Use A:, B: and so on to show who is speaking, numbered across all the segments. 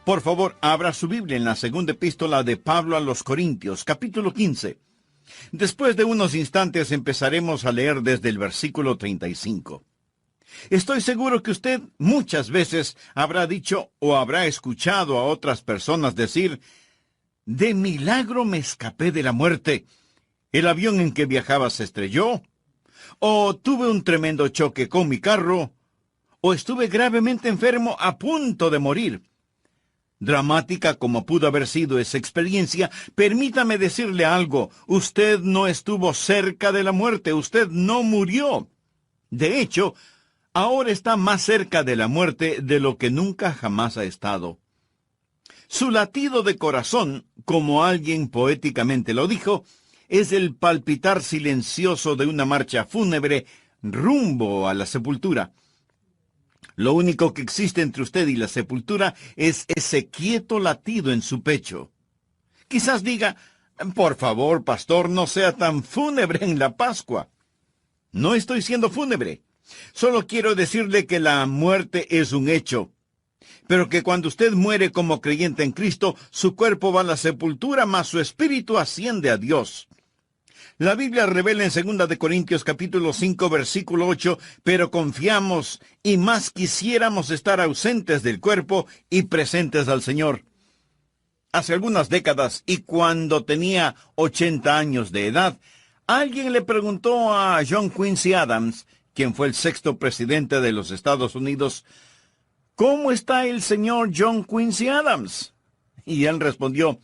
A: Por favor, abra su Biblia en la segunda epístola de Pablo a los Corintios, capítulo 15. Después de unos instantes empezaremos a leer desde el versículo 35. Estoy seguro que usted muchas veces habrá dicho o habrá escuchado a otras personas decir: «De milagro me escapé de la muerte. El avión en que viajaba se estrelló», o «tuve un tremendo choque con mi carro», o «estuve gravemente enfermo a punto de morir». Dramática como pudo haber sido esa experiencia, permítame decirle algo: usted no estuvo cerca de la muerte, usted no murió. De hecho, ahora está más cerca de la muerte de lo que nunca jamás ha estado. Su latido de corazón, como alguien poéticamente lo dijo, es el palpitar silencioso de una marcha fúnebre rumbo a la sepultura. Lo único que existe entre usted y la sepultura es ese quieto latido en su pecho. Quizás diga: «Por favor, pastor, no sea tan fúnebre en la Pascua». No estoy siendo fúnebre. Solo quiero decirle que la muerte es un hecho, pero que cuando usted muere como creyente en Cristo, su cuerpo va a la sepultura, mas su espíritu asciende a Dios. La Biblia revela en 2 de Corintios capítulo 5, versículo 8, «Pero confiamos y más quisiéramos estar ausentes del cuerpo y presentes al Señor». Hace algunas décadas, y cuando tenía 80 años de edad, alguien le preguntó a John Quincy Adams, quien fue el sexto presidente de los Estados Unidos: «¿Cómo está el señor John Quincy Adams?». Y él respondió: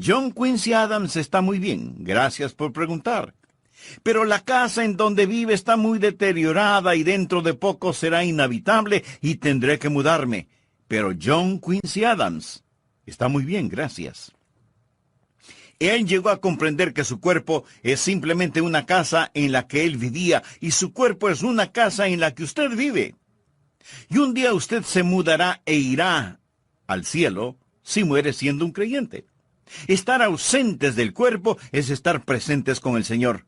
A: «John Quincy Adams está muy bien, gracias por preguntar. Pero la casa en donde vive está muy deteriorada y dentro de poco será inhabitable y tendré que mudarme. Pero John Quincy Adams está muy bien, gracias». Él llegó a comprender que su cuerpo es simplemente una casa en la que él vivía, y su cuerpo es una casa en la que usted vive. Y un día usted se mudará e irá al cielo si muere siendo un creyente. Estar ausentes del cuerpo es estar presentes con el Señor.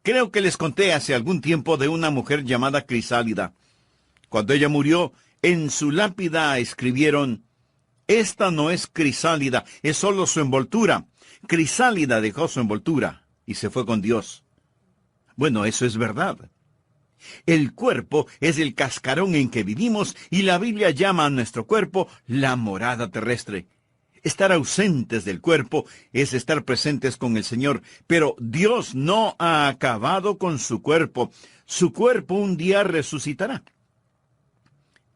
A: Creo que les conté hace algún tiempo de una mujer llamada Crisálida. Cuando ella murió, en su lápida escribieron: «Esta no es Crisálida, es solo su envoltura». Crisálida dejó su envoltura y se fue con Dios. Bueno, eso es verdad. El cuerpo es el cascarón en que vivimos, y la Biblia llama a nuestro cuerpo la morada terrestre. Estar ausentes del cuerpo es estar presentes con el Señor, pero Dios no ha acabado con su cuerpo. Su cuerpo un día resucitará.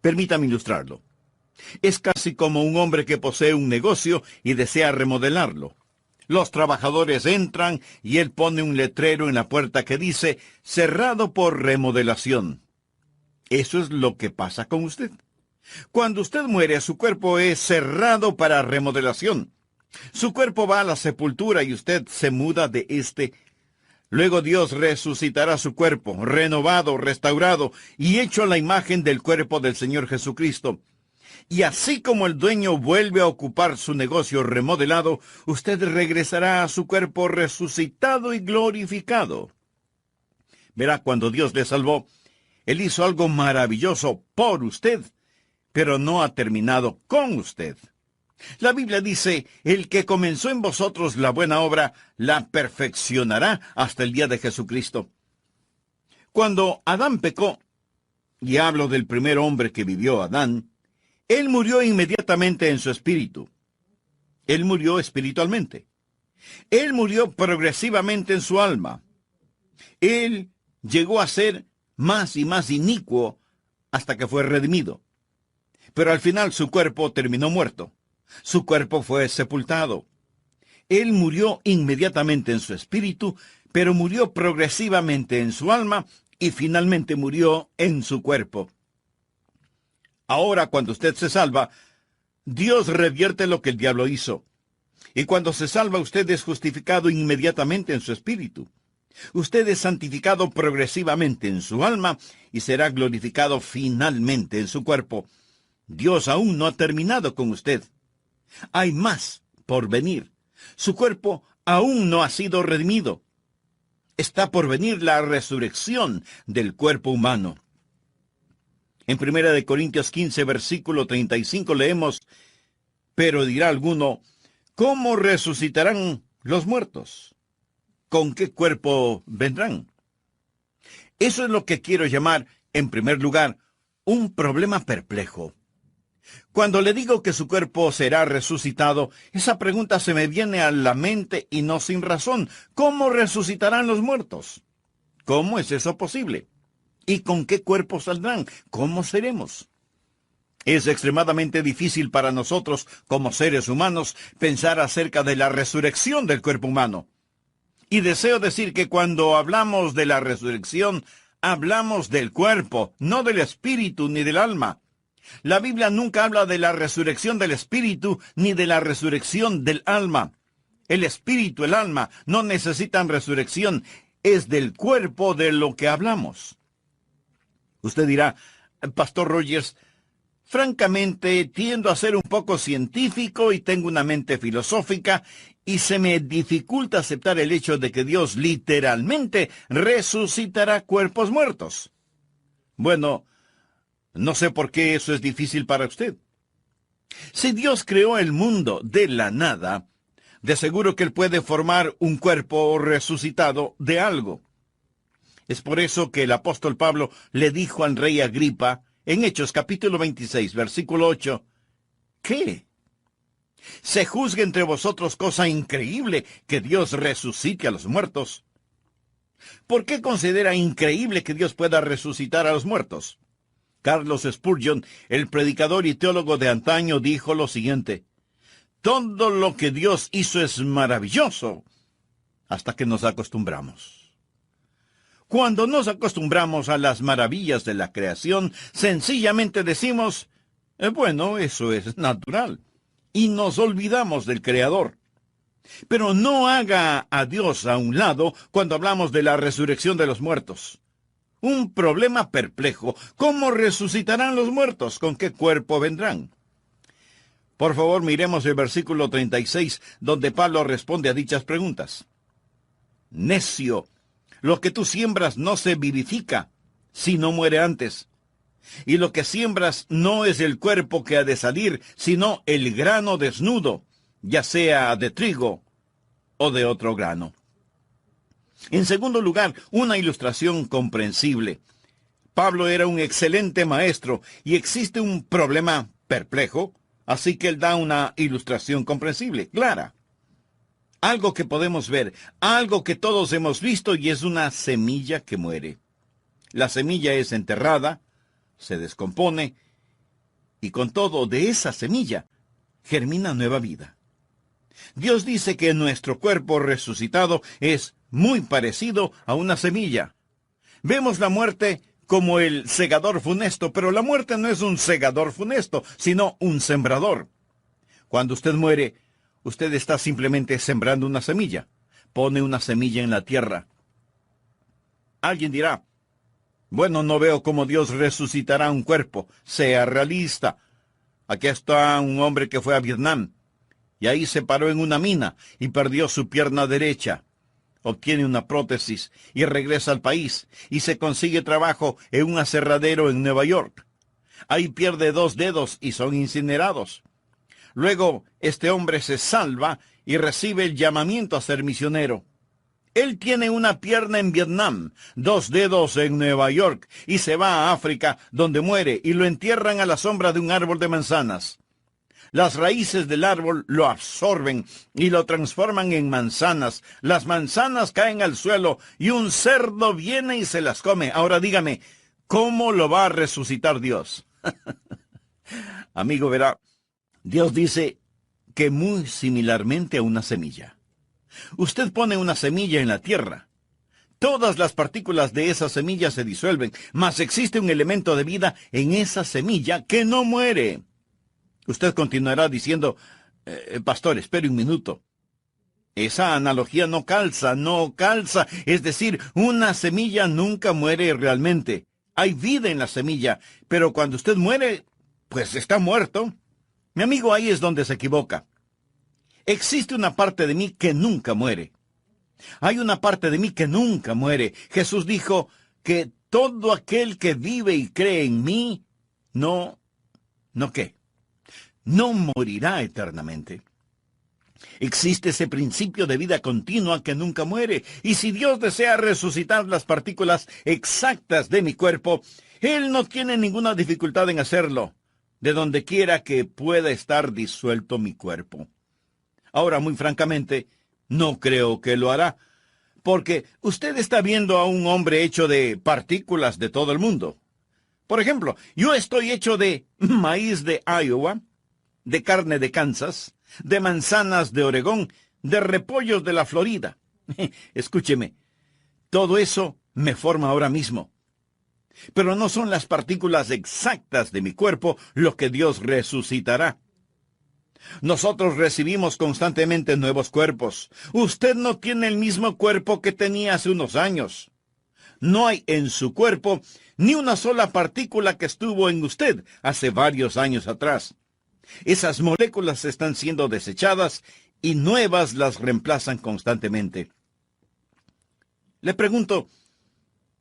A: Permítame ilustrarlo. Es casi como un hombre que posee un negocio y desea remodelarlo. Los trabajadores entran y él pone un letrero en la puerta que dice: «Cerrado por remodelación». Eso es lo que pasa con usted. Cuando usted muere, su cuerpo es cerrado para remodelación. Su cuerpo va a la sepultura y usted se muda de éste. Luego Dios resucitará su cuerpo, renovado, restaurado y hecho a la imagen del cuerpo del Señor Jesucristo. Y así como el dueño vuelve a ocupar su negocio remodelado, usted regresará a su cuerpo resucitado y glorificado. Verá, cuando Dios le salvó, Él hizo algo maravilloso por usted, pero no ha terminado con usted. La Biblia dice: «El que comenzó en vosotros la buena obra, la perfeccionará hasta el día de Jesucristo». Cuando Adán pecó, y hablo del primer hombre que vivió, Adán, él murió inmediatamente en su espíritu. Él murió espiritualmente. Él murió progresivamente en su alma. Él llegó a ser más y más inicuo hasta que fue redimido. Pero al final su cuerpo terminó muerto. Su cuerpo fue sepultado. Él murió inmediatamente en su espíritu, pero murió progresivamente en su alma y finalmente murió en su cuerpo. Ahora, cuando usted se salva, Dios revierte lo que el diablo hizo. Y cuando se salva, usted es justificado inmediatamente en su espíritu. Usted es santificado progresivamente en su alma y será glorificado finalmente en su cuerpo. Dios aún no ha terminado con usted. Hay más por venir. Su cuerpo aún no ha sido redimido. Está por venir la resurrección del cuerpo humano. En 1 Corintios 15, versículo 35 leemos: pero dirá alguno, ¿cómo resucitarán los muertos? ¿Con qué cuerpo vendrán? Eso es lo que quiero llamar, en primer lugar, un problema perplejo. Cuando le digo que su cuerpo será resucitado, esa pregunta se me viene a la mente y no sin razón. ¿Cómo resucitarán los muertos? ¿Cómo es eso posible? ¿Y con qué cuerpo saldrán? ¿Cómo seremos? Es extremadamente difícil para nosotros, como seres humanos, pensar acerca de la resurrección del cuerpo humano. Y deseo decir que cuando hablamos de la resurrección, hablamos del cuerpo, no del espíritu ni del alma. La Biblia nunca habla de la resurrección del espíritu ni de la resurrección del alma. El espíritu, el alma, no necesitan resurrección. Es del cuerpo de lo que hablamos. Usted dirá, Pastor Rogers, francamente tiendo a ser un poco científico y tengo una mente filosófica y se me dificulta aceptar el hecho de que Dios literalmente resucitará cuerpos muertos. Bueno, no sé por qué eso es difícil para usted. Si Dios creó el mundo de la nada, de seguro que Él puede formar un cuerpo resucitado de algo. Es por eso que el apóstol Pablo le dijo al rey Agripa, en Hechos capítulo 26, versículo 8, ¿qué? ¿Se juzga entre vosotros cosa increíble que Dios resucite a los muertos? ¿Por qué considera increíble que Dios pueda resucitar a los muertos? Carlos Spurgeon, el predicador y teólogo de antaño, dijo lo siguiente: todo lo que Dios hizo es maravilloso hasta que nos acostumbramos. Cuando nos acostumbramos a las maravillas de la creación, sencillamente decimos, bueno, eso es natural, y nos olvidamos del Creador. Pero no haga a Dios a un lado cuando hablamos de la resurrección de los muertos. Un problema perplejo. ¿Cómo resucitarán los muertos? ¿Con qué cuerpo vendrán? Por favor, miremos el versículo 36, donde Pablo responde a dichas preguntas. Necio, lo que tú siembras no se vivifica, si no muere antes. Y lo que siembras no es el cuerpo que ha de salir, sino el grano desnudo, ya sea de trigo o de otro grano. En segundo lugar, una ilustración comprensible. Pablo era un excelente maestro y existe un problema perplejo, así que él da una ilustración comprensible, clara. Algo que podemos ver, algo que todos hemos visto, y es una semilla que muere. La semilla es enterrada, se descompone, y con todo, de esa semilla germina nueva vida. Dios dice que nuestro cuerpo resucitado es muy parecido a una semilla. Vemos la muerte como el segador funesto, pero la muerte no es un segador funesto, sino un sembrador. Cuando usted muere, usted está simplemente sembrando una semilla. Pone una semilla en la tierra. Alguien dirá, bueno, no veo cómo Dios resucitará un cuerpo. Sea realista. Aquí está un hombre que fue a Vietnam, y ahí se paró en una mina y perdió su pierna derecha. Obtiene una prótesis y regresa al país y se consigue trabajo en un aserradero en Nueva York. Ahí pierde 2 dedos y son incinerados. Luego, este hombre se salva y recibe el llamamiento a ser misionero. Él tiene una pierna en Vietnam, 2 dedos en Nueva York, y se va a África, donde muere, y lo entierran a la sombra de un árbol de manzanas. Las raíces del árbol lo absorben y lo transforman en manzanas. Las manzanas caen al suelo y un cerdo viene y se las come. Ahora dígame, ¿cómo lo va a resucitar Dios? Amigo, verá, Dios dice que muy similarmente a una semilla. Usted pone una semilla en la tierra. Todas las partículas de esa semilla se disuelven, mas existe un elemento de vida en esa semilla que no muere. Usted continuará diciendo, pastor, espere un minuto. Esa analogía no calza. Es decir, una semilla nunca muere realmente. Hay vida en la semilla, pero cuando usted muere, pues está muerto. Mi amigo, ahí es donde se equivoca. Existe una parte de mí que nunca muere. Hay una parte de mí que nunca muere. Jesús dijo que todo aquel que vive y cree en mí No, ¿no qué? No morirá eternamente. Existe ese principio de vida continua que nunca muere, y si Dios desea resucitar las partículas exactas de mi cuerpo, Él no tiene ninguna dificultad en hacerlo, de donde quiera que pueda estar disuelto mi cuerpo. Ahora, muy francamente, no creo que lo hará, porque usted está viendo a un hombre hecho de partículas de todo el mundo. Por ejemplo, yo estoy hecho de maíz de Iowa, de carne de Kansas, de manzanas de Oregón, de repollos de la Florida. Escúcheme, todo eso me forma ahora mismo. Pero no son las partículas exactas de mi cuerpo lo que Dios resucitará. Nosotros recibimos constantemente nuevos cuerpos. Usted no tiene el mismo cuerpo que tenía hace unos años. No hay en su cuerpo ni una sola partícula que estuvo en usted hace varios años atrás. Esas moléculas están siendo desechadas y nuevas las reemplazan constantemente. Le pregunto,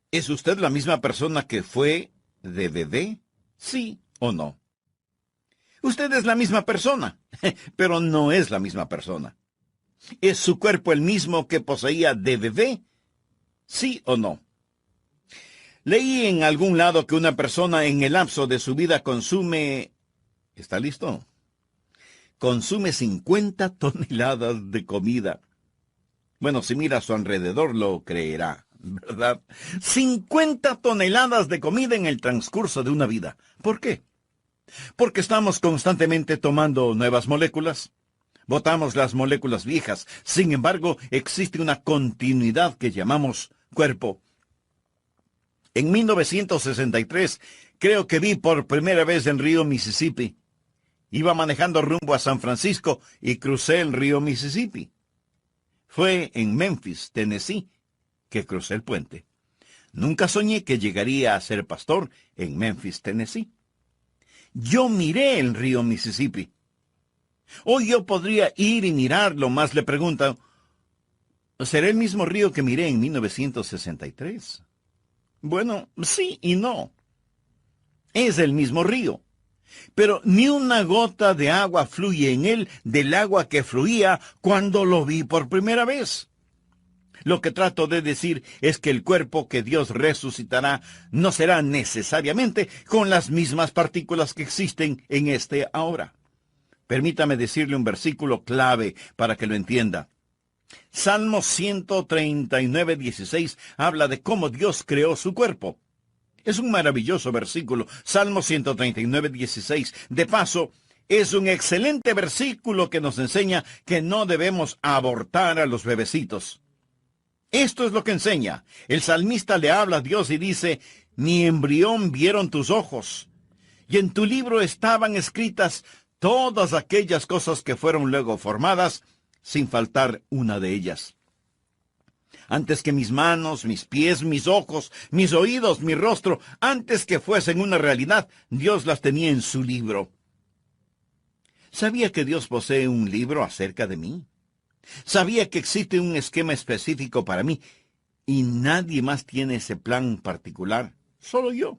A: ¿es usted la misma persona que fue de bebé? ¿Sí o no? Usted es la misma persona, pero no es la misma persona. ¿Es su cuerpo el mismo que poseía de bebé? ¿Sí o no? Leí en algún lado que una persona en el lapso de su vida consume... ¿Está listo? Consume 50 toneladas de comida. Bueno, si mira a su alrededor lo creerá, ¿verdad? 50 toneladas de comida en el transcurso de una vida. ¿Por qué? Porque estamos constantemente tomando nuevas moléculas. Botamos las moléculas viejas. Sin embargo, existe una continuidad que llamamos cuerpo. En 1963, creo que vi por primera vez el río Mississippi. Iba manejando rumbo a San Francisco y crucé el río Mississippi. Fue en Memphis, Tennessee, que crucé el puente. Nunca soñé que llegaría a ser pastor en Memphis, Tennessee. Yo miré el río Mississippi. Hoy yo podría ir y mirarlo, más le pregunto, ¿será el mismo río que miré en 1963? Bueno, sí y no. Es el mismo río. Pero ni una gota de agua fluye en él del agua que fluía cuando lo vi por primera vez. Lo que trato de decir es que el cuerpo que Dios resucitará no será necesariamente con las mismas partículas que existen en este ahora. Permítame decirle un versículo clave para que lo entienda. Salmo 139:16 habla de cómo Dios creó su cuerpo. Es un maravilloso versículo, Salmo 139:16. De paso, es un excelente versículo que nos enseña que no debemos abortar a los bebecitos. Esto es lo que enseña. El salmista le habla a Dios y dice, mi embrión vieron tus ojos, y en tu libro estaban escritas todas aquellas cosas que fueron luego formadas, sin faltar una de ellas. Antes que mis manos, mis pies, mis ojos, mis oídos, mi rostro, antes que fuesen una realidad, Dios las tenía en su libro. ¿Sabía que Dios posee un libro acerca de mí? ¿Sabía que existe un esquema específico para mí? Y nadie más tiene ese plan particular, solo yo.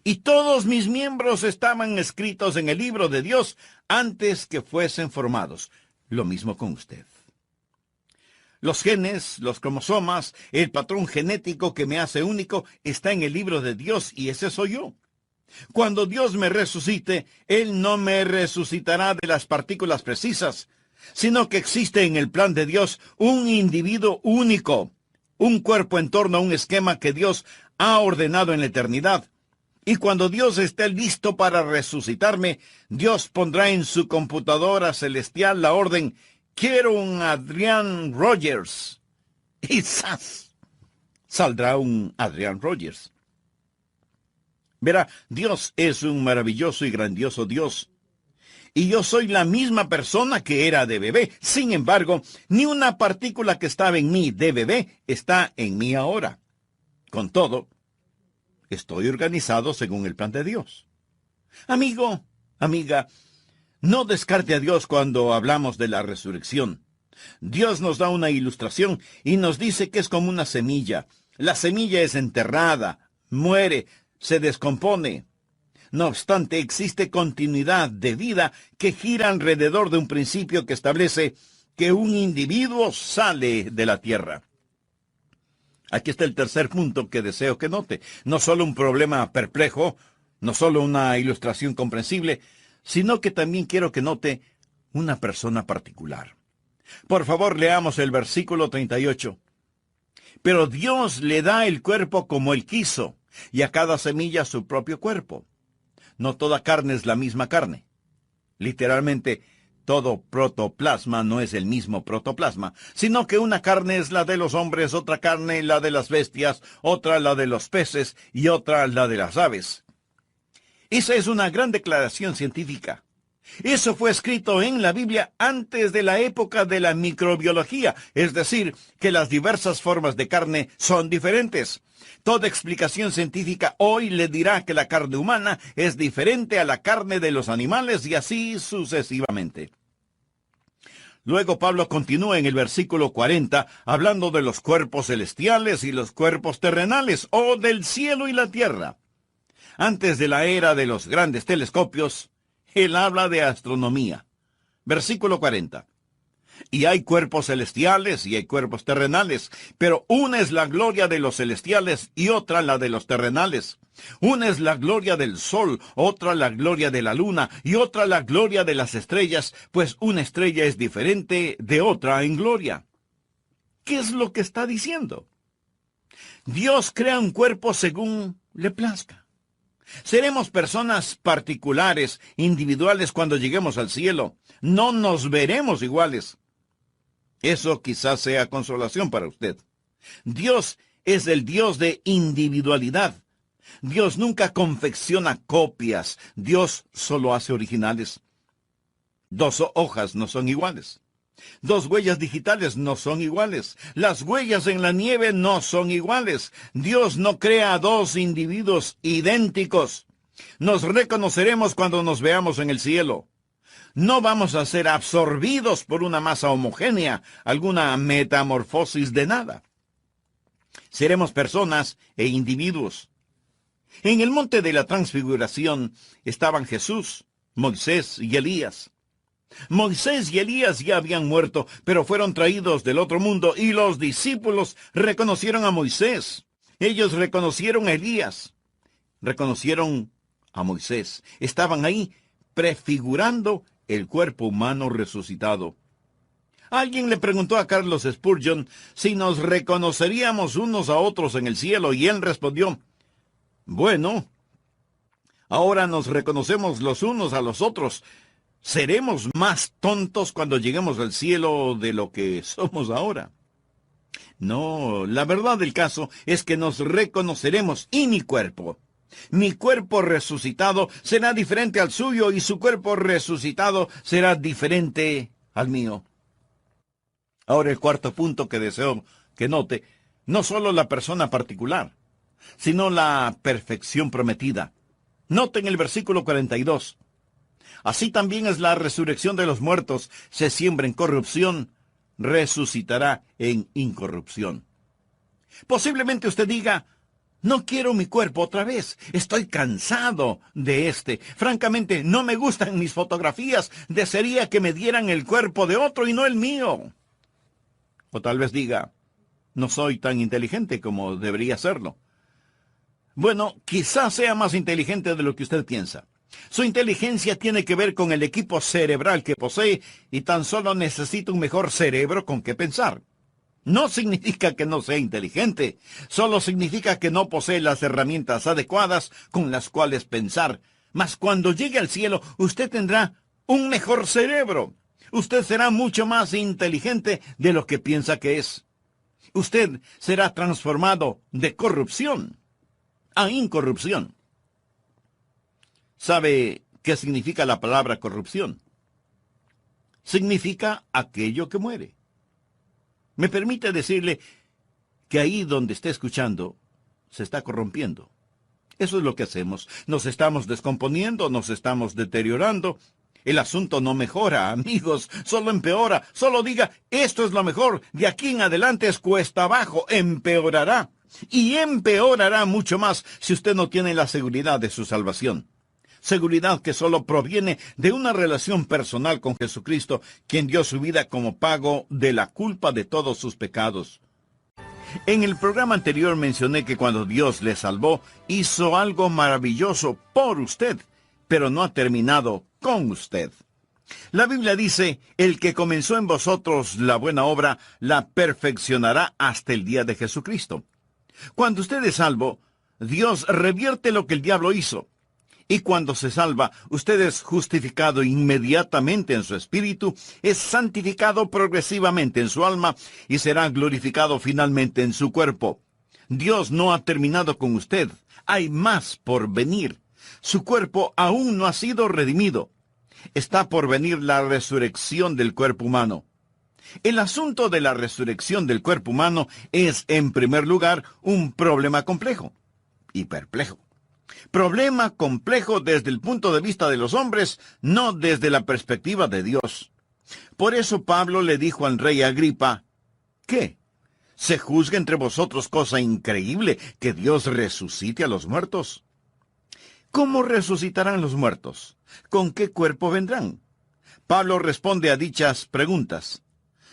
A: Y todos mis miembros estaban escritos en el libro de Dios antes que fuesen formados. Lo mismo con usted. Los genes, los cromosomas, el patrón genético que me hace único está en el libro de Dios y ese soy yo. Cuando Dios me resucite, Él no me resucitará de las partículas precisas, sino que existe en el plan de Dios un individuo único, un cuerpo en torno a un esquema que Dios ha ordenado en la eternidad. Y cuando Dios esté listo para resucitarme, Dios pondrá en su computadora celestial la orden, quiero un Adrian Rogers. Y ¡zas! Saldrá un Adrian Rogers. Verá, Dios es un maravilloso y grandioso Dios. Y yo soy la misma persona que era de bebé. Sin embargo, ni una partícula que estaba en mí de bebé está en mí ahora. Con todo, estoy organizado según el plan de Dios. Amigo, amiga, no descarte a Dios cuando hablamos de la resurrección. Dios nos da una ilustración y nos dice que es como una semilla. La semilla es enterrada, muere, se descompone. No obstante, existe continuidad de vida que gira alrededor de un principio que establece que un individuo sale de la tierra. Aquí está el tercer punto que deseo que note. No solo un problema perplejo, no solo una ilustración comprensible, sino que también quiero que note una persona particular. Por favor, leamos el versículo 38. Pero Dios le da el cuerpo como Él quiso, y a cada semilla su propio cuerpo. No toda carne es la misma carne. Literalmente, todo protoplasma no es el mismo protoplasma, sino que una carne es la de los hombres, otra carne la de las bestias, otra la de los peces y otra la de las aves. Esa es una gran declaración científica. Eso fue escrito en la Biblia antes de la época de la microbiología, es decir, que las diversas formas de carne son diferentes. Toda explicación científica hoy le dirá que la carne humana es diferente a la carne de los animales y así sucesivamente. Luego Pablo continúa en el versículo 40 hablando de los cuerpos celestiales y los cuerpos terrenales, o del cielo y la tierra. Antes de la era de los grandes telescopios, él habla de astronomía. Versículo 40. Y hay cuerpos celestiales y hay cuerpos terrenales, pero una es la gloria de los celestiales y otra la de los terrenales. Una es la gloria del sol, otra la gloria de la luna y otra la gloria de las estrellas, pues una estrella es diferente de otra en gloria. ¿Qué es lo que está diciendo? Dios crea un cuerpo según le plazca. Seremos personas particulares, individuales cuando lleguemos al cielo. No nos veremos iguales. Eso quizás sea consolación para usted. Dios es el Dios de individualidad. Dios nunca confecciona copias. Dios solo hace originales. 2 hojas no son iguales. 2 huellas digitales no son iguales. Las huellas en la nieve no son iguales. Dios no crea 2 individuos idénticos. Nos reconoceremos cuando nos veamos en el cielo. No vamos a ser absorbidos por una masa homogénea, alguna metamorfosis de nada. Seremos personas e individuos. En el monte de la transfiguración estaban Jesús, Moisés y Elías. Moisés y Elías ya habían muerto, pero fueron traídos del otro mundo, y los discípulos reconocieron a Moisés. Ellos reconocieron a Elías. Reconocieron a Moisés. Estaban ahí prefigurando el cuerpo humano resucitado. Alguien le preguntó a Carlos Spurgeon si nos reconoceríamos unos a otros en el cielo, y él respondió: bueno, ahora nos reconocemos los unos a los otros. ¿Seremos más tontos cuando lleguemos al cielo de lo que somos ahora? No, la verdad del caso es que nos reconoceremos, y mi cuerpo resucitado será diferente al suyo, y su cuerpo resucitado será diferente al mío. Ahora el cuarto punto que deseo que note, no solo la persona particular, sino la perfección prometida. Noten el versículo 42. Así también es la resurrección de los muertos. Se siembra en corrupción, resucitará en incorrupción. Posiblemente usted diga: no quiero mi cuerpo otra vez. Estoy cansado de este. Francamente, no me gustan mis fotografías. Desearía que me dieran el cuerpo de otro y no el mío. O tal vez diga: no soy tan inteligente como debería serlo. Bueno, quizás sea más inteligente de lo que usted piensa. Su inteligencia tiene que ver con el equipo cerebral que posee, y tan solo necesita un mejor cerebro con que pensar. No significa que no sea inteligente, solo significa que no posee las herramientas adecuadas con las cuales pensar. Mas cuando llegue al cielo, usted tendrá un mejor cerebro. Usted será mucho más inteligente de lo que piensa que es. Usted será transformado de corrupción a incorrupción. ¿Sabe qué significa la palabra corrupción? Significa aquello que muere. Me permite decirle que ahí donde esté escuchando, se está corrompiendo. Eso es lo que hacemos. Nos estamos descomponiendo, nos estamos deteriorando. El asunto no mejora, amigos, solo empeora. Solo diga: esto es lo mejor, de aquí en adelante es cuesta abajo. Empeorará. Y empeorará mucho más si usted no tiene la seguridad de su salvación. seguridad que solo proviene de una relación personal con Jesucristo, quien dio su vida como pago de la culpa de todos sus pecados. En el programa anterior mencioné que cuando Dios le salvó, hizo algo maravilloso por usted, pero no ha terminado con usted. La Biblia dice, el que comenzó en vosotros la buena obra, la perfeccionará hasta el día de Jesucristo. Cuando usted es salvo, Dios revierte lo que el diablo hizo. Y cuando se salva, usted es justificado inmediatamente en su espíritu, es santificado progresivamente en su alma y será glorificado finalmente en su cuerpo. Dios no ha terminado con usted. Hay más por venir. Su cuerpo aún no ha sido redimido. Está por venir la resurrección del cuerpo humano. El asunto de la resurrección del cuerpo humano es, en primer lugar, un problema complejo y perplejo. Problema complejo desde el punto de vista de los hombres, no desde la perspectiva de Dios. Por eso Pablo le dijo al rey Agripa, ¿qué? ¿Se juzga entre vosotros cosa increíble que Dios resucite a los muertos? ¿Cómo resucitarán los muertos? ¿Con qué cuerpo vendrán? Pablo responde a dichas preguntas.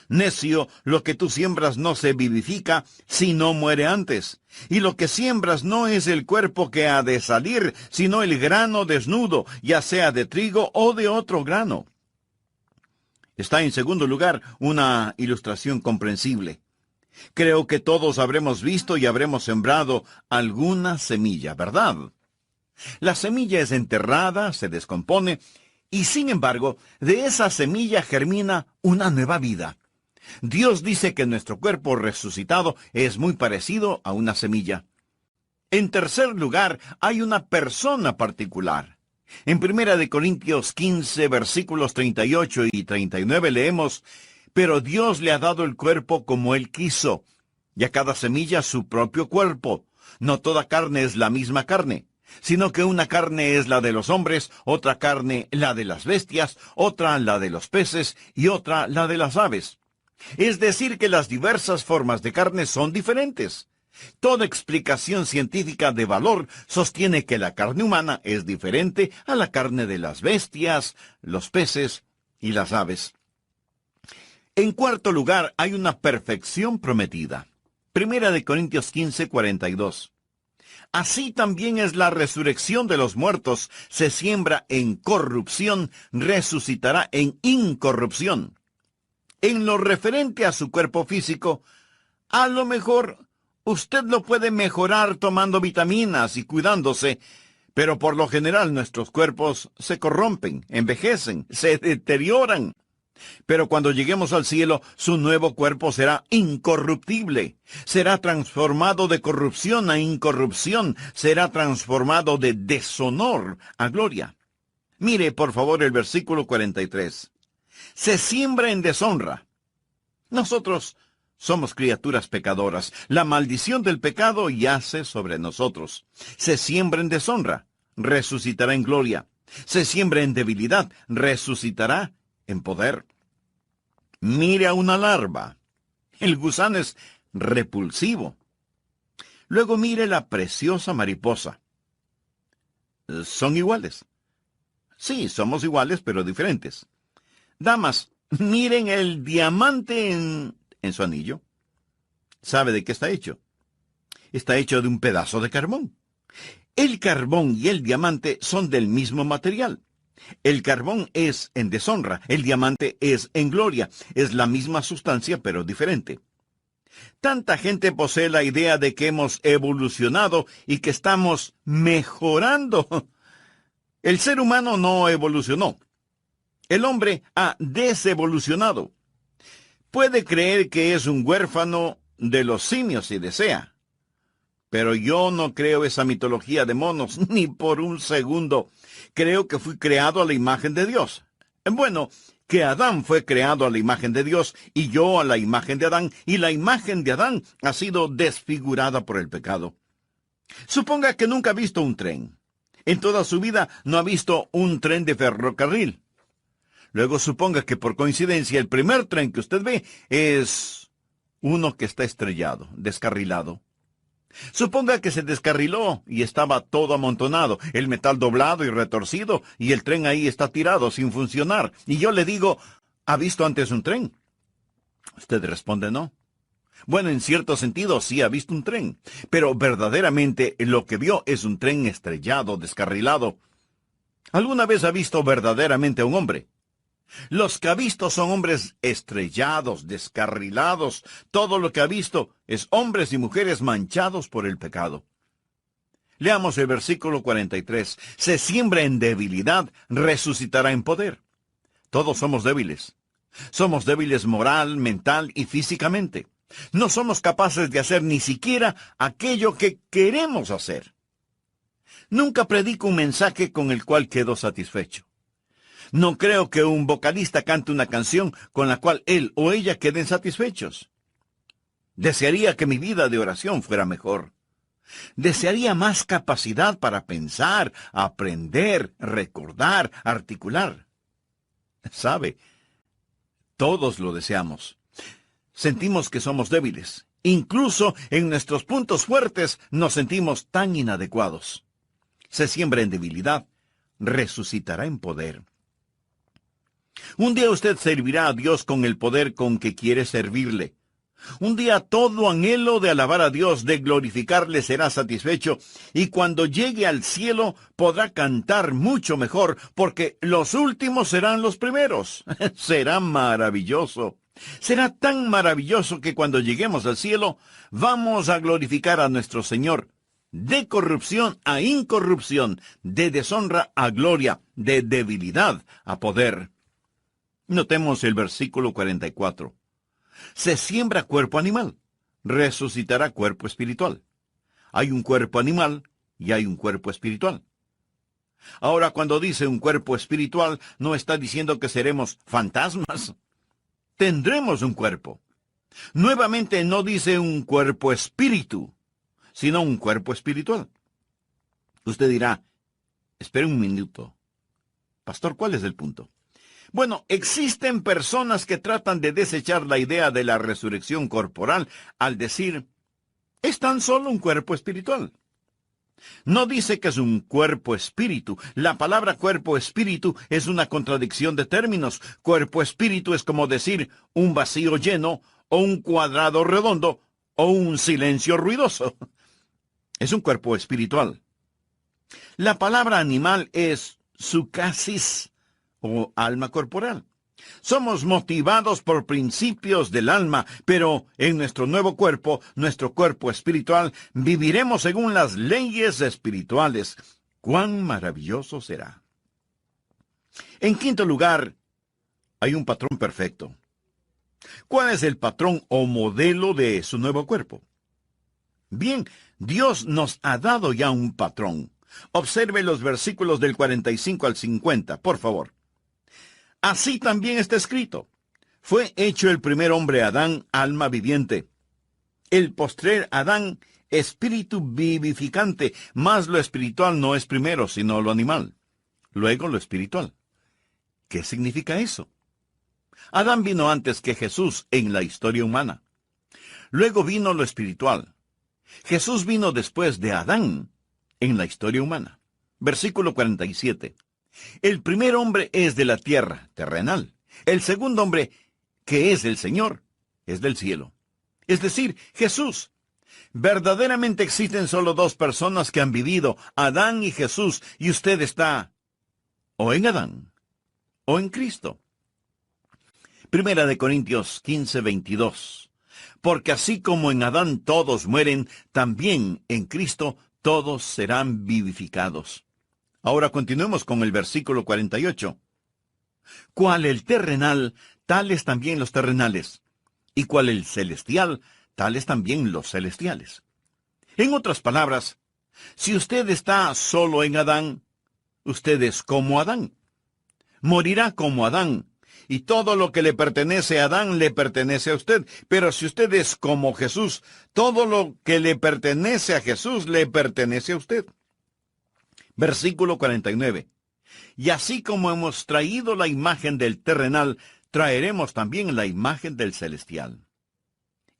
A: Necio, lo que tú siembras no se vivifica si no muere antes. Y lo que siembras no es el cuerpo que ha de salir, sino el grano desnudo, ya sea de trigo o de otro grano. Está en segundo lugar una ilustración comprensible. Creo que todos habremos visto y habremos sembrado alguna semilla, ¿verdad? La semilla es enterrada, se descompone, y sin embargo, de esa semilla germina una nueva vida. Dios dice que nuestro cuerpo resucitado es muy parecido a una semilla. En tercer lugar, hay una persona particular. En 1 Corintios 15, versículos 38 y 39 leemos, «Pero Dios le ha dado el cuerpo como Él quiso, y a cada semilla su propio cuerpo. No toda carne es la misma carne, sino que una carne es la de los hombres, otra carne la de las bestias, otra la de los peces y otra la de las aves. Es decir, que las diversas formas de carne son diferentes. Toda explicación científica de valor sostiene que la carne humana es diferente a la carne de las bestias, los peces y las aves. En cuarto lugar, hay una perfección prometida. 1 Corintios 15, 42. Así también es la resurrección de los muertos. Se siembra en corrupción, resucitará en incorrupción. En lo referente a su cuerpo físico, a lo mejor usted lo puede mejorar tomando vitaminas y cuidándose, pero por lo general nuestros cuerpos se corrompen, envejecen, se deterioran. Pero cuando lleguemos al cielo, su nuevo cuerpo será incorruptible. Será transformado de corrupción a incorrupción. Será transformado de deshonor a gloria. Mire, por favor, el versículo 43. Se siembra en deshonra. Nosotros somos criaturas pecadoras. La maldición del pecado yace sobre nosotros. Se siembra en deshonra, resucitará en gloria. Se siembra en debilidad, resucitará en poder. Mire a una larva. El gusano es repulsivo. Luego mire la preciosa mariposa. ¿Son iguales? Sí, somos iguales, pero diferentes. Damas, miren el diamante en su anillo. ¿Sabe de qué está hecho? Está hecho de un pedazo de carbón. El carbón y el diamante son del mismo material. El carbón es en deshonra, el diamante es en gloria. Es la misma sustancia, pero diferente. Tanta gente posee la idea de que hemos evolucionado y que estamos mejorando. El ser humano no evolucionó. El hombre ha desevolucionado. Puede creer que es un huérfano de los simios si desea. Pero yo no creo esa mitología de monos, ni por un segundo. Creo que fui creado a la imagen de Dios. Bueno, que Adán fue creado a la imagen de Dios, y yo a la imagen de Adán, y la imagen de Adán ha sido desfigurada por el pecado. Suponga que nunca ha visto un tren. En toda su vida no ha visto un tren de ferrocarril. Luego suponga que por coincidencia el primer tren que usted ve es uno que está estrellado, descarrilado. Suponga que se descarriló y estaba todo amontonado, el metal doblado y retorcido, y el tren ahí está tirado sin funcionar. Y yo le digo, ¿ha visto antes un tren? Usted responde no. Bueno, en cierto sentido sí ha visto un tren, pero verdaderamente lo que vio es un tren estrellado, descarrilado. ¿Alguna vez ha visto verdaderamente a un hombre? Los que ha visto son hombres estrellados, descarrilados. Todo lo que ha visto es hombres y mujeres manchados por el pecado. Leamos el versículo 43. Se siembra en debilidad, resucitará en poder. Todos somos débiles. Somos débiles moral, mental y físicamente. No somos capaces de hacer ni siquiera aquello que queremos hacer. Nunca predico un mensaje con el cual quedo satisfecho. No creo que un vocalista cante una canción con la cual él o ella queden satisfechos. Desearía que mi vida de oración fuera mejor. Desearía más capacidad para pensar, aprender, recordar, articular. ¿Sabe? Todos lo deseamos. Sentimos que somos débiles. Incluso en nuestros puntos fuertes nos sentimos tan inadecuados. Se siembra en debilidad, resucitará en poder. Un día usted servirá a Dios con el poder con que quiere servirle. Un día todo anhelo de alabar a Dios, de glorificarle, será satisfecho, y cuando llegue al cielo podrá cantar mucho mejor, porque los últimos serán los primeros. Será maravilloso. Será tan maravilloso que cuando lleguemos al cielo, vamos a glorificar a nuestro Señor, de corrupción a incorrupción, de deshonra a gloria, de debilidad a poder. Notemos el versículo 44. Se siembra cuerpo animal, resucitará cuerpo espiritual. Hay un cuerpo animal y hay un cuerpo espiritual. Ahora, cuando dice un cuerpo espiritual, no está diciendo que seremos fantasmas. Tendremos un cuerpo. Nuevamente no dice un cuerpo espíritu, sino un cuerpo espiritual. Usted dirá, espere un minuto. Pastor, ¿cuál es el punto? Bueno, existen personas que tratan de desechar la idea de la resurrección corporal al decir, es tan solo un cuerpo espiritual. No dice que es un cuerpo espíritu. La palabra cuerpo espíritu es una contradicción de términos. Cuerpo espíritu es como decir un vacío lleno, o un cuadrado redondo, o un silencio ruidoso. Es un cuerpo espiritual. La palabra animal es sucasis, o alma corporal. Somos motivados por principios del alma, pero en nuestro nuevo cuerpo, nuestro cuerpo espiritual, viviremos según las leyes espirituales. ¡Cuán maravilloso será! En quinto lugar, hay un patrón perfecto. ¿Cuál es el patrón o modelo de su nuevo cuerpo? Bien, Dios nos ha dado ya un patrón. Observe los versículos del 45 al 50, por favor. Así también está escrito. Fue hecho el primer hombre Adán, alma viviente. El postrer Adán, espíritu vivificante, mas lo espiritual no es primero, sino lo animal. Luego lo espiritual. ¿Qué significa eso? Adán vino antes que Jesús en la historia humana. Luego vino lo espiritual. Jesús vino después de Adán en la historia humana. Versículo 47. El primer hombre es de la tierra, terrenal. El segundo hombre, que es el Señor, es del cielo. Es decir, Jesús. Verdaderamente existen solo dos personas que han vivido, Adán y Jesús, y usted está o en Adán o en Cristo. Primera de Corintios 15:22. Porque así como en Adán todos mueren, también en Cristo todos serán vivificados. Ahora continuemos con el versículo 48. Cual el terrenal, tales también los terrenales. Y cual el celestial, tales también los celestiales. En otras palabras, si usted está solo en Adán, usted es como Adán. Morirá como Adán. Y todo lo que le pertenece a Adán le pertenece a usted. Pero si usted es como Jesús, todo lo que le pertenece a Jesús le pertenece a usted. Versículo 49. Y así como hemos traído la imagen del terrenal, traeremos también la imagen del celestial.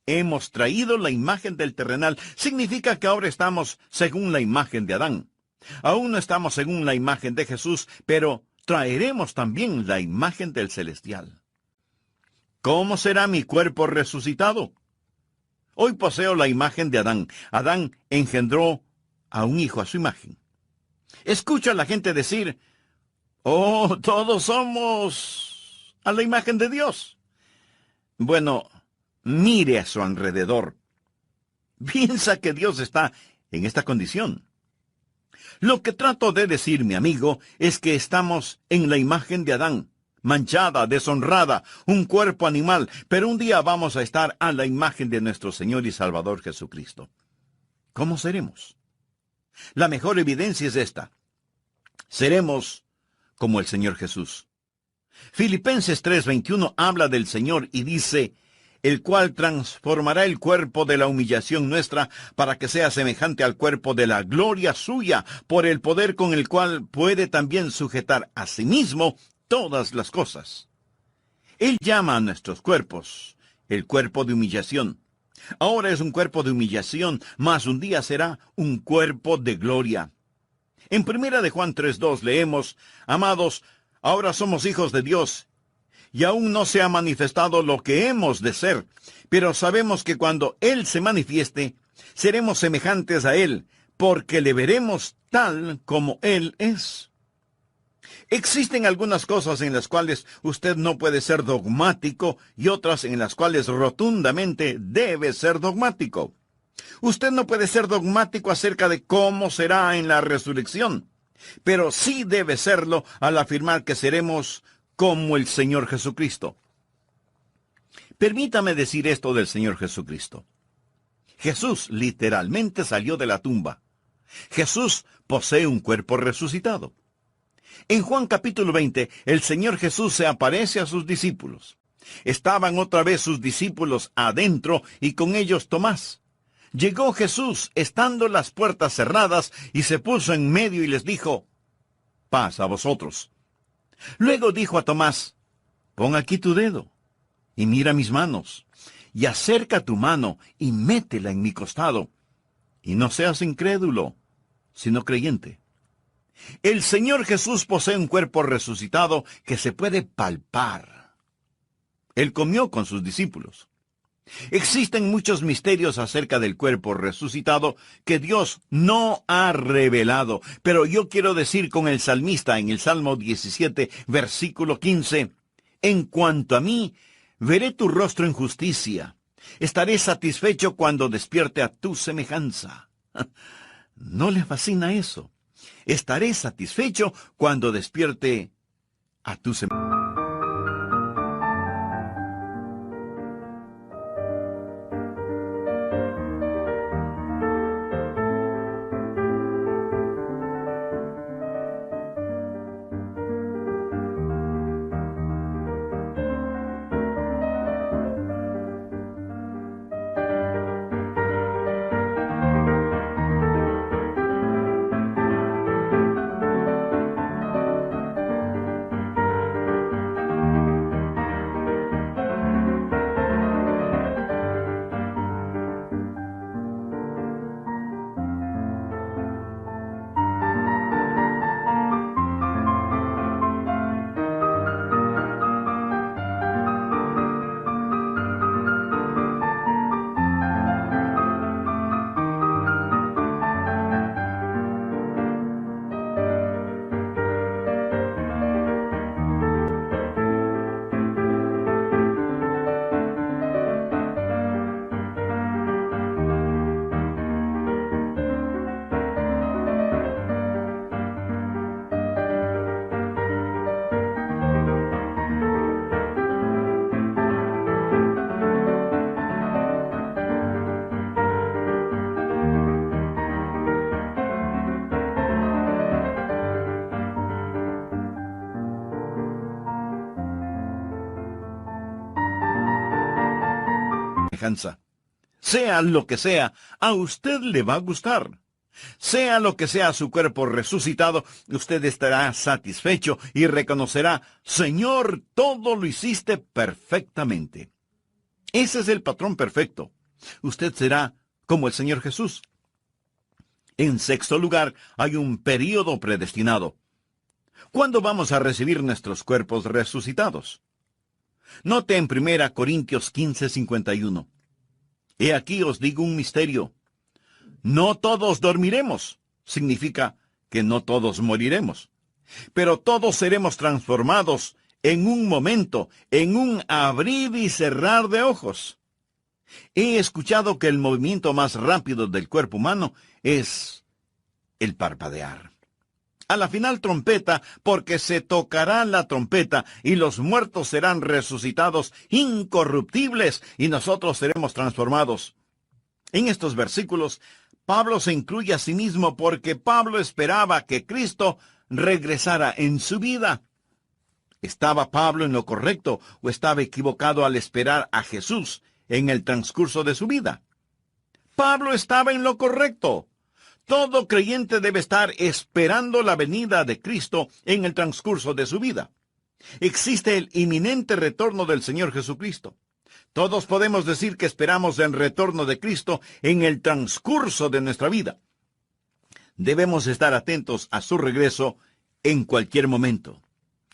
A: hemos traído la imagen del terrenal. Significa que ahora estamos según la imagen de Adán. Aún no estamos según la imagen de Jesús, pero traeremos también la imagen del celestial. ¿Cómo será mi cuerpo resucitado? Hoy poseo la imagen de Adán. Adán engendró a un hijo a su imagen. Escucha a la gente decir, oh, todos somos a la imagen de Dios. Bueno, mire a su alrededor. Piensa que Dios está en esta condición. Lo que trato de decir, mi amigo, es que estamos en la imagen de Adán, manchada, deshonrada, un cuerpo animal, pero un día vamos a estar a la imagen de nuestro Señor y Salvador Jesucristo. ¿Cómo seremos? La mejor evidencia es esta. Seremos como el Señor Jesús. Filipenses 3:21 habla del Señor y dice, el cual transformará el cuerpo de la humillación nuestra para que sea semejante al cuerpo de la gloria suya, por el poder con el cual puede también sujetar a sí mismo todas las cosas. Él llama a nuestros cuerpos el cuerpo de humillación. Ahora es un cuerpo de humillación, mas un día será un cuerpo de gloria. En 1 de Juan 3:2 leemos, amados, ahora somos hijos de Dios, y aún no se ha manifestado lo que hemos de ser, pero sabemos que cuando Él se manifieste, seremos semejantes a Él, porque le veremos tal como Él es. Existen algunas cosas en las cuales usted no puede ser dogmático y otras en las cuales rotundamente debe ser dogmático. Usted no puede ser dogmático acerca de cómo será en la resurrección, pero sí debe serlo al afirmar que seremos como el Señor Jesucristo. Permítame decir esto del Señor Jesucristo. Jesús literalmente salió de la tumba. Jesús posee un cuerpo resucitado. En Juan capítulo 20, el Señor Jesús se aparece a sus discípulos. Estaban otra vez sus discípulos adentro y con ellos Tomás. Llegó Jesús estando las puertas cerradas y se puso en medio y les dijo, paz a vosotros. Luego dijo a Tomás, pon aquí tu dedo y mira mis manos, y acerca tu mano y métela en mi costado, y no seas incrédulo, sino creyente. El Señor Jesús posee un cuerpo resucitado que se puede palpar. Él comió con sus discípulos. Existen muchos misterios acerca del cuerpo resucitado que Dios no ha revelado, pero yo quiero decir con el salmista en el Salmo 17, versículo 15, en cuanto a mí, veré tu rostro en justicia, estaré satisfecho cuando despierte a tu semejanza. ¿No le fascina eso? Estaré satisfecho cuando despierte a tu semejanza. Sea lo que sea, a usted le va a gustar. Sea lo que sea su cuerpo resucitado, usted estará satisfecho y reconocerá, Señor, todo lo hiciste perfectamente. Ese es el patrón perfecto. Usted será como el Señor Jesús. En sexto lugar, hay un período predestinado. ¿Cuándo vamos a recibir nuestros cuerpos resucitados? Note en 1 Corintios 15:51. He aquí os digo un misterio. No todos dormiremos. Significa que no todos moriremos. Pero todos seremos transformados en un momento, en un abrir y cerrar de ojos. He escuchado que el movimiento más rápido del cuerpo humano es el parpadear. A la final trompeta, porque se tocará la trompeta y los muertos serán resucitados incorruptibles y nosotros seremos transformados. En estos versículos, Pablo se incluye a sí mismo porque Pablo esperaba que Cristo regresara en su vida. ¿Estaba Pablo en lo correcto o estaba equivocado al esperar a Jesús en el transcurso de su vida? Pablo estaba en lo correcto. Todo creyente debe estar esperando la venida de Cristo en el transcurso de su vida. Existe el inminente retorno del Señor Jesucristo. Todos podemos decir que esperamos el retorno de Cristo en el transcurso de nuestra vida. Debemos estar atentos a su regreso en cualquier momento.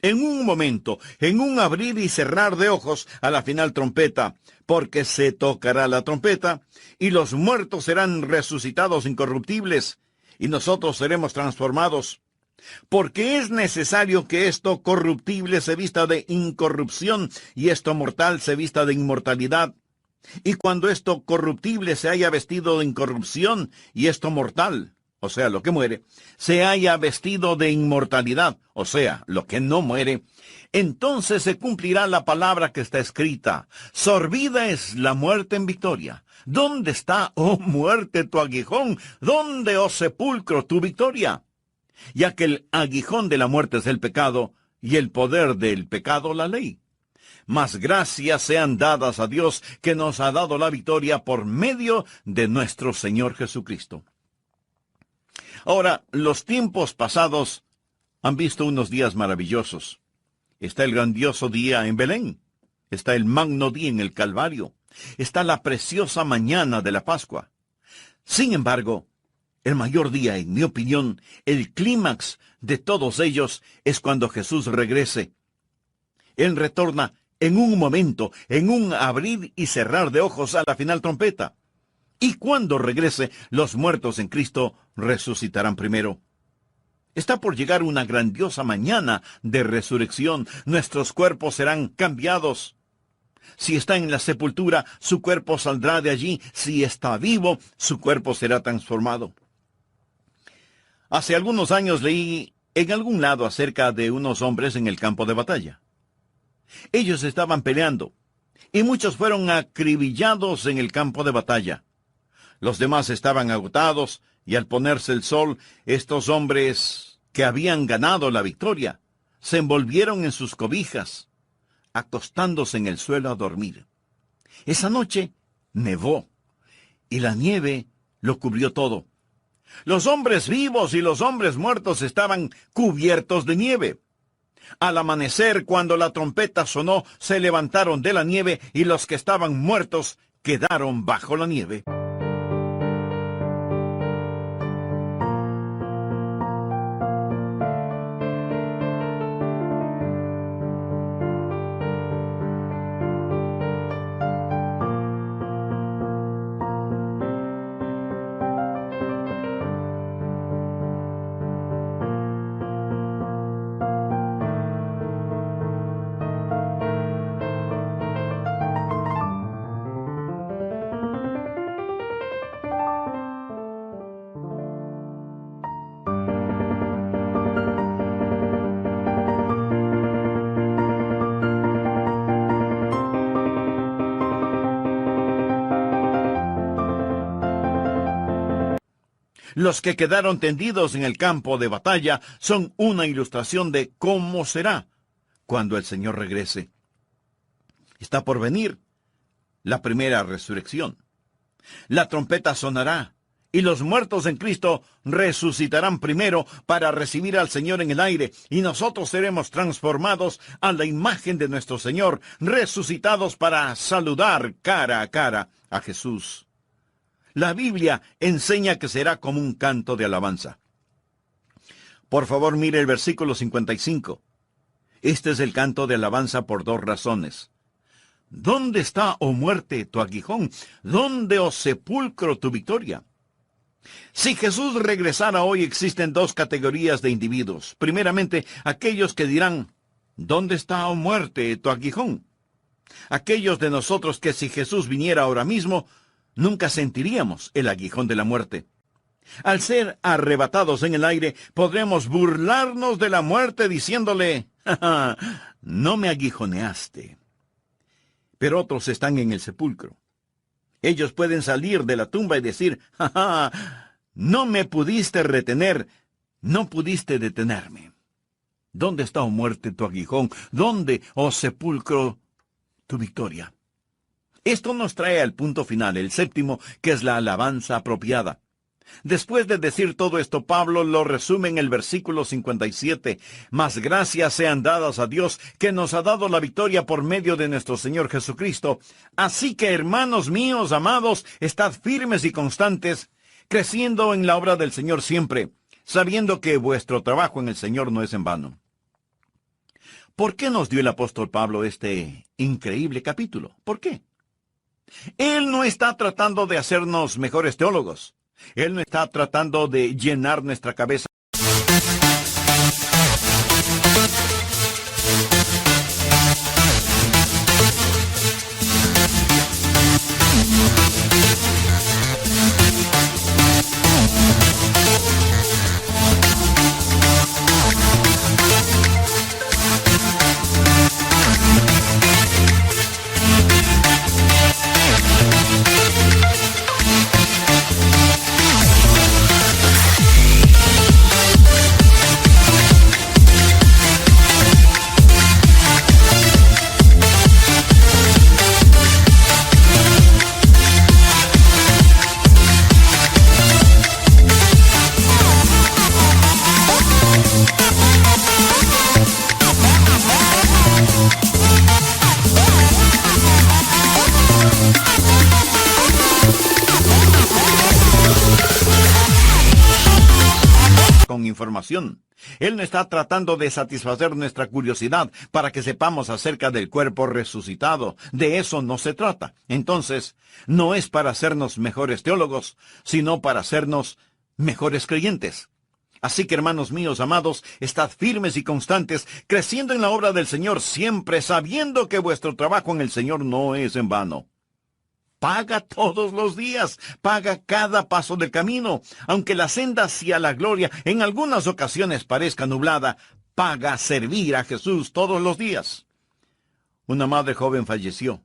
A: En un momento, en un abrir y cerrar de ojos a la final trompeta, porque se tocará la trompeta, y los muertos serán resucitados incorruptibles, y nosotros seremos transformados. Porque es necesario que esto corruptible se vista de incorrupción, y esto mortal se vista de inmortalidad. Y cuando esto corruptible se haya vestido de incorrupción, y esto mortal, o sea, lo que muere, se haya vestido de inmortalidad, o sea, lo que no muere, entonces se cumplirá la palabra que está escrita. Sorbida es la muerte en victoria. ¿Dónde está, oh muerte, tu aguijón? ¿Dónde, oh sepulcro, tu victoria? Ya que el aguijón de la muerte es el pecado, y el poder del pecado la ley. Mas gracias sean dadas a Dios que nos ha dado la victoria por medio de nuestro Señor Jesucristo. Ahora, los tiempos pasados han visto unos días maravillosos. Está el grandioso día en Belén. Está el magno día en el Calvario. Está la preciosa mañana de la Pascua. Sin embargo, el mayor día, en mi opinión, el clímax de todos ellos es cuando Jesús regrese. Él retorna en un momento, en un abrir y cerrar de ojos a la final trompeta. Y cuando regrese, los muertos en Cristo resucitarán primero. Está por llegar una grandiosa mañana de resurrección. Nuestros cuerpos serán cambiados. Si está en la sepultura, su cuerpo saldrá de allí. Si está vivo, su cuerpo será transformado. Hace algunos años leí en algún lado acerca de unos hombres en el campo de batalla. Ellos estaban peleando, y muchos fueron acribillados en el campo de batalla. Los demás estaban agotados, y al ponerse el sol, estos hombres que habían ganado la victoria, se envolvieron en sus cobijas, acostándose en el suelo a dormir. Esa noche nevó, y la nieve lo cubrió todo. Los hombres vivos y los hombres muertos estaban cubiertos de nieve. Al amanecer, cuando la trompeta sonó, se levantaron de la nieve, y los que estaban muertos quedaron bajo la nieve. Los que quedaron tendidos en el campo de batalla son una ilustración de cómo será cuando el Señor regrese. Está por venir la primera resurrección. La trompeta sonará, Y los muertos en Cristo resucitarán primero para recibir al Señor en el aire, y nosotros seremos transformados a la imagen de nuestro Señor, resucitados para saludar cara a cara a Jesús. La Biblia enseña que será como un canto de alabanza. Por favor, mire el versículo 55. Este es el canto de alabanza por dos razones. ¿Dónde está, oh muerte, tu aguijón? ¿Dónde, oh sepulcro, tu victoria? Si Jesús regresara hoy, existen dos categorías de individuos. Primeramente, aquellos que dirán, ¿dónde está, oh muerte, tu aguijón? Aquellos de nosotros que si Jesús viniera ahora mismo, nunca sentiríamos el aguijón de la muerte. Al ser arrebatados en el aire, podremos burlarnos de la muerte diciéndole, ¡ja, ja! No me aguijoneaste. Pero otros están en el sepulcro. Ellos pueden salir de la tumba y decir, ¡ja, ja! No me pudiste retener, no pudiste detenerme. ¿Dónde está, oh muerte, tu aguijón? ¿Dónde, oh sepulcro, tu victoria? Esto nos trae al punto final, el séptimo, que es la alabanza apropiada. Después de decir todo esto, Pablo lo resume en el versículo 57. Mas gracias sean dadas a Dios, que nos ha dado la victoria por medio de nuestro Señor Jesucristo. Así que, hermanos míos, amados, estad firmes y constantes, creciendo en la obra del Señor siempre, sabiendo que vuestro trabajo en el Señor no es en vano. ¿Por qué nos dio el apóstol Pablo este increíble capítulo? ¿Por qué? Él no está tratando de hacernos mejores teólogos. Él no está tratando de llenar nuestra cabeza. Con información. Él no está tratando de satisfacer nuestra curiosidad para que sepamos acerca del cuerpo resucitado. De eso no se trata. Entonces, no es para hacernos mejores teólogos, sino para hacernos mejores creyentes. Así que, hermanos míos amados, estad firmes y constantes, creciendo en la obra del Señor siempre, sabiendo que vuestro trabajo en el Señor no es en vano. Paga todos los días, paga cada paso del camino. Aunque la senda hacia la gloria en algunas ocasiones parezca nublada, paga servir a Jesús todos los días. Una madre joven falleció.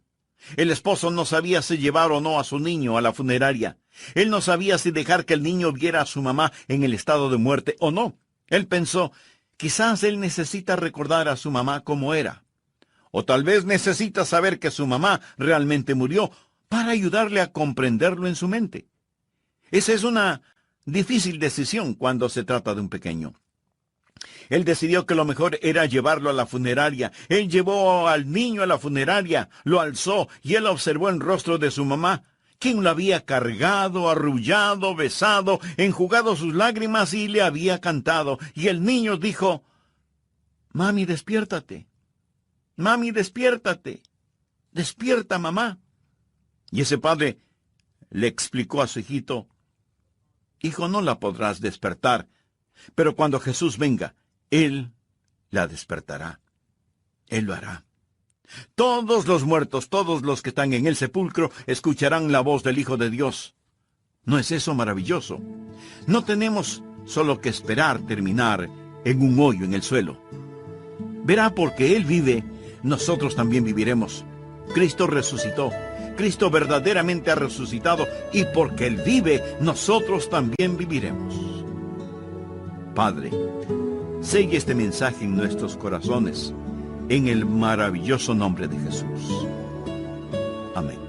A: El esposo no sabía si llevar o no a su niño a la funeraria. Él no sabía si dejar que el niño viera a su mamá en el estado de muerte o no. Él pensó, quizás él necesita recordar a su mamá como era. O tal vez necesita saber que su mamá realmente murió, para ayudarle a comprenderlo en su mente. Esa es una difícil decisión cuando se trata de un pequeño. Él decidió que lo mejor era llevarlo a la funeraria. Él llevó al niño a la funeraria, lo alzó y él observó el rostro de su mamá, quien lo había cargado, arrullado, besado, enjugado sus lágrimas y le había cantado. Y el niño dijo, «Mami, despiértate. Mami, despiértate. Despierta, mamá». Y ese padre le explicó a su hijito, «Hijo, no la podrás despertar, pero cuando Jesús venga, Él la despertará. Él lo hará. Todos los muertos, todos los que están en el sepulcro, escucharán la voz del Hijo de Dios. ¿No es eso maravilloso? No tenemos solo que esperar terminar en un hoyo en el suelo. Verá, porque Él vive, nosotros también viviremos. Cristo resucitó. Cristo verdaderamente ha resucitado, y porque Él vive, nosotros también viviremos. Padre, selle este mensaje en nuestros corazones, en el maravilloso nombre de Jesús. Amén.